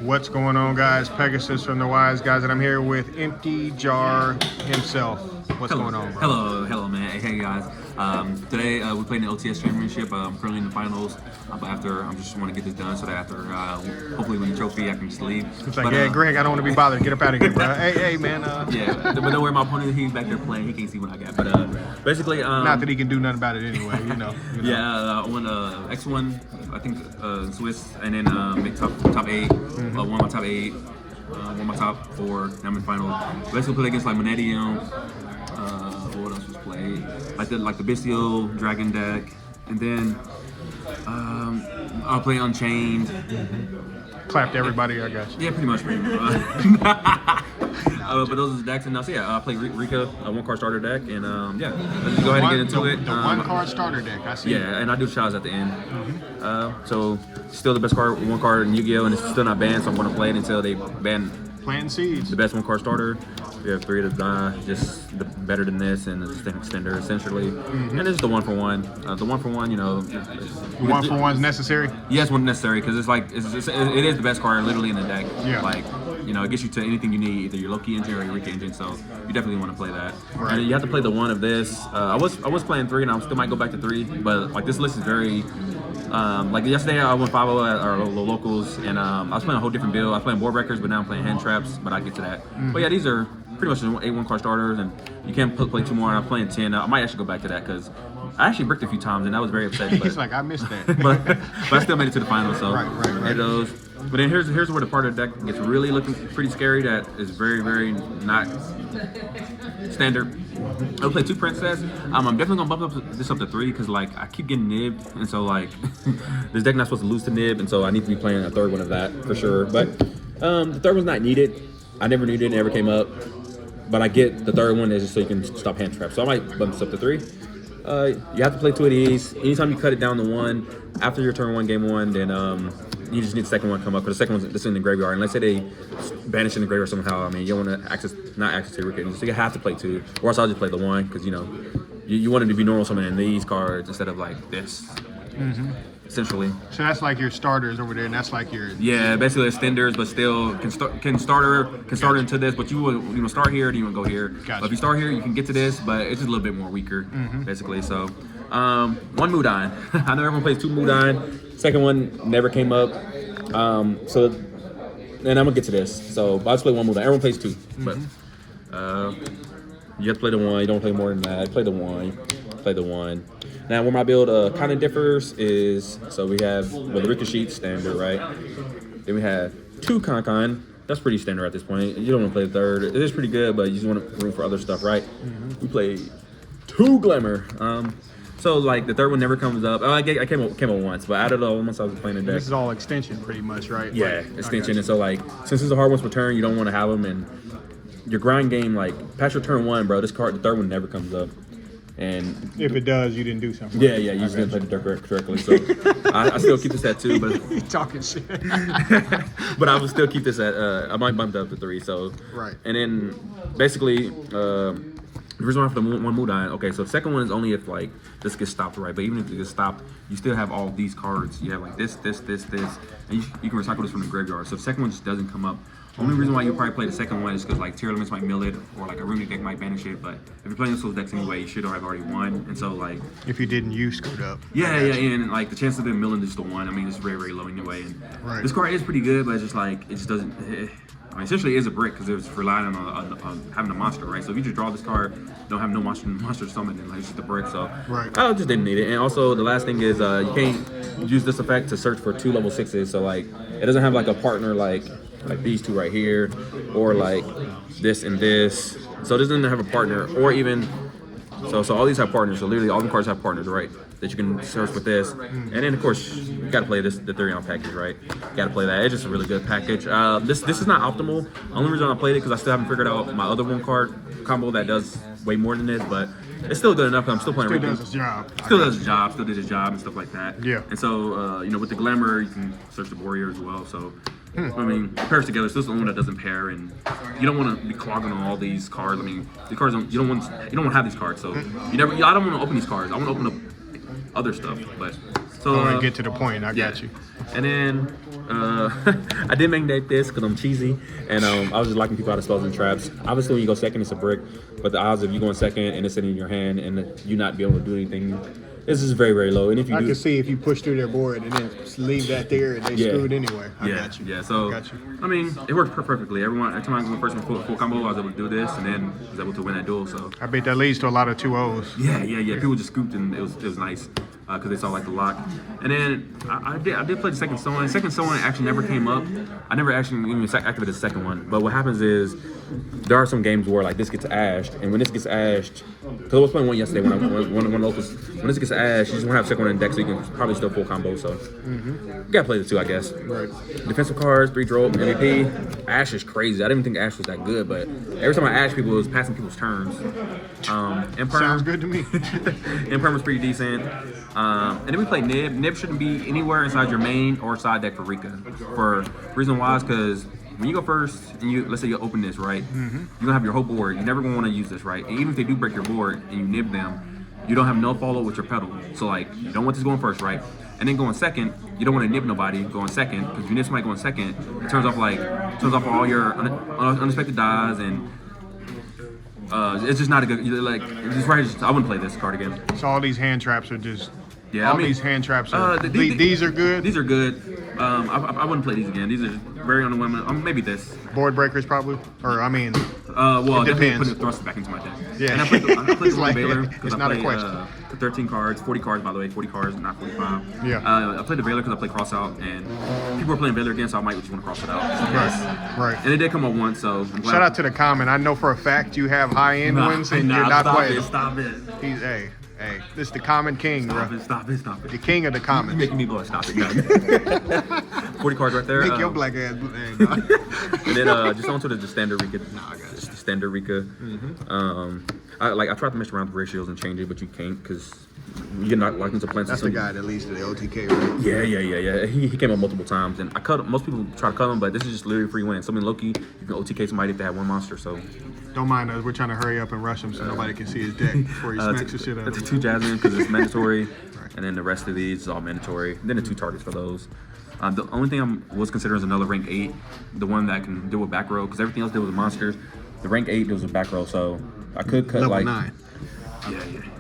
What's going on, guys? Pegasus from the Wiseguys, and I'm here with Empty Jar himself. What's going on, bro? Hello, man. Hey, guys. Today we played in the OTS championship. I'm currently in the finals. But after, I just want to get this done so that after, hopefully, win the trophy, I can just leave. It's like, yeah, Greg, I don't want to be bothered. Get up out of here, bro. Hey, man. Yeah, but don't worry, my opponent, he's back there playing. He can't see what I got. But basically, not that he can do nothing about it anyway. You know. Yeah, I won X1, I think Swiss, and then make top 8. Won my top 8. Won my top 4. Now I'm in final. Basically, played against like Monetium. What else was played? I did like the Bestial Dragon deck, and then I'll play Unchained. Clapped everybody, I guess. Yeah, pretty much. But those are the decks, and now, so yeah, I play Rikka, a 1-card starter deck, and yeah, let's go ahead and get into it. The 1-card starter deck, I see. Yeah, and I do shots at the end. So still the best card, 1-card in Yu-Gi-Oh, and it's still not banned, so I'm going to play it until they ban. Planting seeds. The best 1-card starter. We have 3 to die, just better than this, and it's an extender essentially. And this is the 1-for-1. The 1-for-1, you know. 1-for-1's necessary. Yes, one necessary because it's like it is the best card literally in the deck. Yeah. Like, you know, it gets you to anything you need, either your Loki engine or your Rikka engine. So you definitely want to play that. Right. And you have to play the 1 of this. I was playing 3, and I still might go back to 3, but like this list is very. Like yesterday, I went 5-0 at our locals, and I was playing a whole different build. I was playing board breakers, but now I'm playing hand traps. But I get to that. But yeah, these are pretty much 8 1-card starters, and you can't play 2 more. And I'm playing 10. I might actually go back to that because I actually bricked a few times, and that was very upsetting. He's like, I missed that. but I still made it to the final. So right. Those. But then here's where the part of the deck gets really looking pretty scary. That is very not standard. I'll play 2 princess. I'm definitely gonna bump this up to 3 because like I keep getting nibbed, and so like this deck not supposed to lose to nib, and so I need to be playing a 3rd one of that for sure. But the 3rd one's not needed. I never needed it, never came up. But I get the 3rd one is just so you can stop hand traps. So I might bump this up to 3. You have to play 2 of these. Anytime you cut it down to 1 after your turn 1, game 1, then you just need the 2nd one to come up because the 2nd one's this in the graveyard. And let's say they banish in the graveyard somehow. I mean, you don't want to not access to Rikka, so you have to play 2, or else I'll just play the 1 because you know you want it to be normal summoning these cards instead of like this. Essentially. So that's like your starters over there, and that's like your basically extenders, but still can start into this. But you will start here, then you want to go here. Gotcha. But if you start here, you can get to this, but it's just a little bit more weaker, basically. So 1 Mudine. I know everyone plays 2 Mudine. 2nd one never came up. So then I'm gonna get to this. So I'll just play 1 Mudine. Everyone plays 2, but you have to play the 1. You don't play more than that. Play the 1. Play the 1. Now, where my build kind of differs is, so we have the Rikka sheet standard, right? Then we have 2 Con. That's pretty standard at this point. You don't want to play the 3rd. It is pretty good, but you just want room for other stuff, right? We play 2 Glamour. So like the 3rd one never comes up. I came up once, but out of the once I was playing the deck. This is all extension, pretty much, right? Yeah, extension. And so like since it's a hard ones per turn, you don't want to have them, and your grind game like past your turn 1, bro. This card, the 3rd one never comes up. And if it does, you didn't do something. Yeah, you just didn't play the deck correctly. So I still keep this at 2, but He's talking shit. but I will still keep this at. I might bump it up to 3. So right. And then basically, the reason why for the 1 Mudine. Okay, so the 2nd one is only if like this gets stopped, right? But even if it gets stopped, you still have all these cards. You have like this, and you can recycle this from the graveyard. So if the 2nd one just doesn't come up. Only reason why you probably play the 2nd one is because like tier limits might mill it, or like a runic deck might banish it. But if you're playing those decks anyway, you should have already won. And so like if you didn't, you screwed up. Yeah, and like the chance of them milling just the 1, I mean, it's very low anyway. And this card is pretty good, but it's just like it just doesn't. I mean, essentially, it is a brick because it's relying on having a monster, right? So if you just draw this card, don't have no monster summoned, then like it's just a brick. So I just didn't need it. And also the last thing is you can't use this effect to search for 2 level 6s. So like it doesn't have like a partner like these 2 right here, or like this and this. So it doesn't have a partner, or even so all these have partners. So literally all the cards have partners, right? That you can search with this. And then of course you gotta play this, the 3-on package, right? Gotta play that. It's just a really good package. This is not optimal. The only reason I played it because I still haven't figured out my other 1-card combo that does way more than this, but it's still good enough because I'm still playing Still does its job. Still did his job and stuff like that. Yeah. And so with the Glamour you can search the warrior as well. So I mean, it pairs together. So this is the one that doesn't pair, and you don't want to be clogging on all these cards. I mean, the cards you don't want to have these cards. So I don't want to open these cards. I want to open up other stuff, but So and get to the point. I got you. And then I did magnate this because I'm cheesy, and I was just locking people out of spells and traps. Obviously, when you go second, it's a brick, but the odds of you going second and it's sitting in your hand and you not be able to do anything, this is very, very low. And if you I can see if you push through their board and then leave that there, they screwed anyway. I got you. Yeah, so, I mean, it worked perfectly. Every time I went first in full combo, I was able to do this, and then I was able to win that duel, so. I bet that leads to a lot of 2-0s. Yeah. People just scooped, and it was nice. Because they saw like the lock, and then I did play the second Soin. Second Soin actually never came up. I never actually even activated the second one. But what happens is there are some games where like this gets ashed, and when this gets ashed, because I was playing one yesterday when locals, when this gets ashed, you just want to have second one in deck so you can probably still full combo. So you gotta play the two, I guess. Right. Defensive cards, 3 draw, MVP. Ash is crazy. I didn't even think Ash was that good, but every time I ash people, it was passing people's turns. Imperm, sounds good to me. Imperm was pretty decent. And then we play Nib. Nib shouldn't be anywhere inside your main or side deck for Rikka. For reason why is because when you go first and let's say you open this, right? You're gonna have your whole board. You're never gonna want to use this, right? And even if they do break your board and you nib them, you don't have no follow with your pedal. So like you don't want this going first, right? And then going second, you don't want to nib nobody going second because if you nib somebody going second, it turns off all your unexpected dies and. It's just not a good like. It's right. I wouldn't play this card again. So all these hand traps are just. Yeah, all these hand traps are. These are good. These are good. I wouldn't play these again. These are very underwhelming. Maybe this. Board breakers probably, or I mean. Well, it definitely depends. putting thrust back into my deck. Yeah. And I played the like, Veiler it's because I not played a question. 13 cards, 40 cards by the way, 40 cards, not 45. Yeah. I played the Veiler because I played cross out, and people are playing Veiler again, so I might just want to cross it out. Right. And it did come up once, so I'm glad. Shout out to the comment. I know for a fact you have high end ones and you're not playing. Stop it. He's hey, this is the common king, bro. Stop it. The king of the You're comments. making me blow. Stop it. 40 cards right there. Make your black ass. Hey, dog. And then just onto the standard Rikka. I got it. Just the standard Rikka. I tried to mess around with ratios and change it, but you can't because you're not locked into plants. That's the guy that leads to the OTK, right? Yeah. He came up multiple times, and I cut him. Most people try to cut him, but this is just literally free win. Something Loki, you can OTK somebody if they have one monster. So don't mind us. We're trying to hurry up and rush him so nobody can see his deck before he smacks the shit out of That's him. 2 Jasmine because it's mandatory, and then the rest of these is all mandatory. Then the 2 targets for those. The only thing I was considering is another rank 8, the one that can deal with back row, because everything else deals with monsters. The rank 8 deals with back row, so I could cut Level like 9.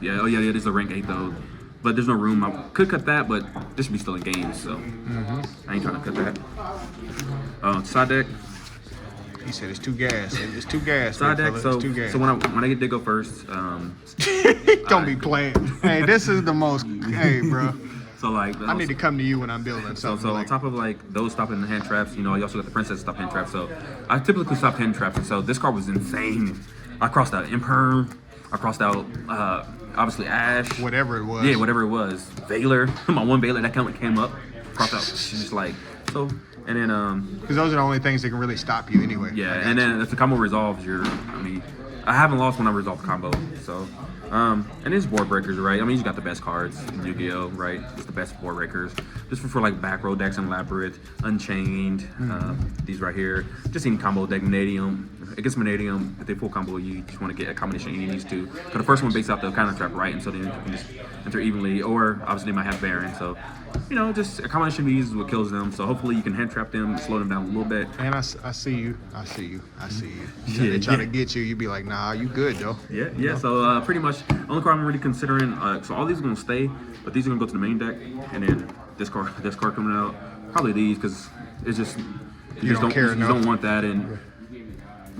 Yeah. Oh yeah, this is a rank 8 though, but there's no room. I could cut that, but this should be still in games, so I ain't trying to cut that. Side deck. He said it's too gas. It's too gas. Side deck. Fellas. So It's too gas. when I get to go first, Don't be playing. Hey, this is the most. Hey, bro. so like I need to come to you when I'm building something. So on top of like those stopping the hand traps, you also got the princess stop hand traps. So I typically stop hand traps, and so this card was insane. I crossed out Imperm. I crossed out obviously Ash. Whatever it was. Yeah, whatever it was. Veiler. My one Veiler that came up. Crossed out. She's just like so. And then Because those are the only things that can really stop you anyway. yeah, and then if the combo resolves, I haven't lost when I resolved the combo. So and it's board breakers, right? I mean, you got the best cards in Yu-Gi-Oh, right? It's the best board breakers. Just for like back row decks and Labyrinth, Unchained, these right here. Just any combo deck, Vanadium. Against Vanadium, if they full combo, you just want to get a combination of any of these two. Because the first one baits out the counter trap, right? And so then you can just enter evenly, or obviously they might have Baron. So, just a combination of these is what kills them. So hopefully you can hand trap them, slow them down a little bit. And I see you. They try to get you. You be like, nah, you good though. Yeah. So pretty much, only card I'm really considering. So all these are gonna stay, but these are gonna go to the main deck, and then this card coming out. Probably these because it's just you don't want that. And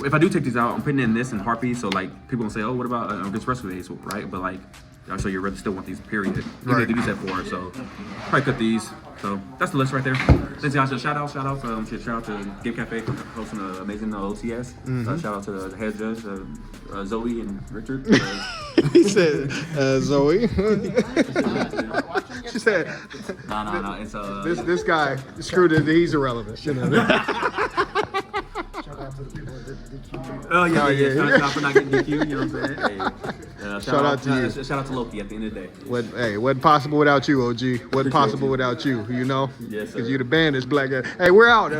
if I do take these out, I'm putting in this and Harpy. So like people gonna say, oh, what about this rest of the ace, right? But like. So you really still want these, period. Even if they do set 4, so probably cut these. So that's the list right there. Thanks guys. Shout out to Game Cafe for hosting an amazing OTS. Shout out to the head judge, Zoe and Richard. He said, Zoe. She said, No. It's this guy screwed it. He's irrelevant. Oh yeah. Shout out for not getting DQ. You know what I'm saying? Hey, shout out to you. Shout out to Loki at the end of the day. Wasn't possible without you, OG. Wasn't possible without you. Yes, sir. Because you the bandits, black guy. Hey, we're out.